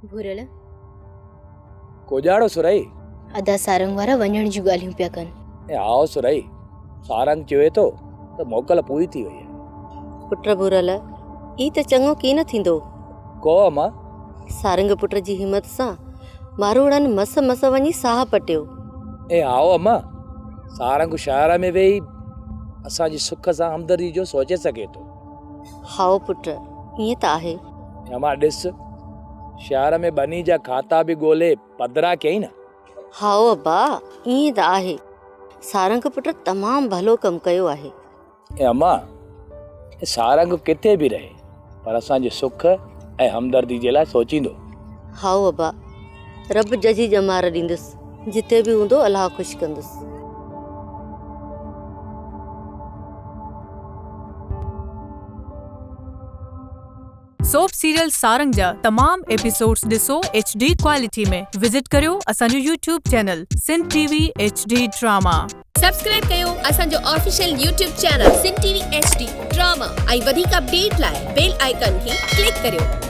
भुरल कोजाड़ो सुरई अदा सारंग वारा वञण जूं ॻाल्हियूं पिया कनि। ए आओ सुरई सारंग चवे तो त मोकल पूरी थी वई आहे। पुट भुरल ई त चङो की न थींदो। को अम्मा सारंग पुट जी हिम्मत सां मारोड़नि मस मस वञी साह पटियो। ए आओ अम्मा सारंग शहर में वेही असांजी सुख सां हमदर्दी जो सोचे सघे थो। हाओ पुट ईअं त आहे। अम्मा ॾिस शहर में बनी जा खाता बि ॻोल्हे पधरा कयईं न। हाओ अब्बा ईअं त आहे। सारंग पुट तमामु भलो कमु कयो आहे। ए अम्मा सारंग किथे बि रहे पर असांजे सुख ऐं हमदर्दी जे लाइ सोचींदो। हाओ अब्बा रब जजी जमार ॾींदुसि जिते बि हूंदो अलाह ख़ुशि कंदुसि। सोप सीरियल सारंग जा तमाम एपिसोड्स ॾिसो HD क्वालिटी में। विजिट करियो असांजो YouTube channel Sindh TV HD drama. Subscribe कयो असांजो official YouTube channel Sindh TV HD drama ऐं वधीक अपडेट लाइ बेल आइकन खे क्लिक करियो।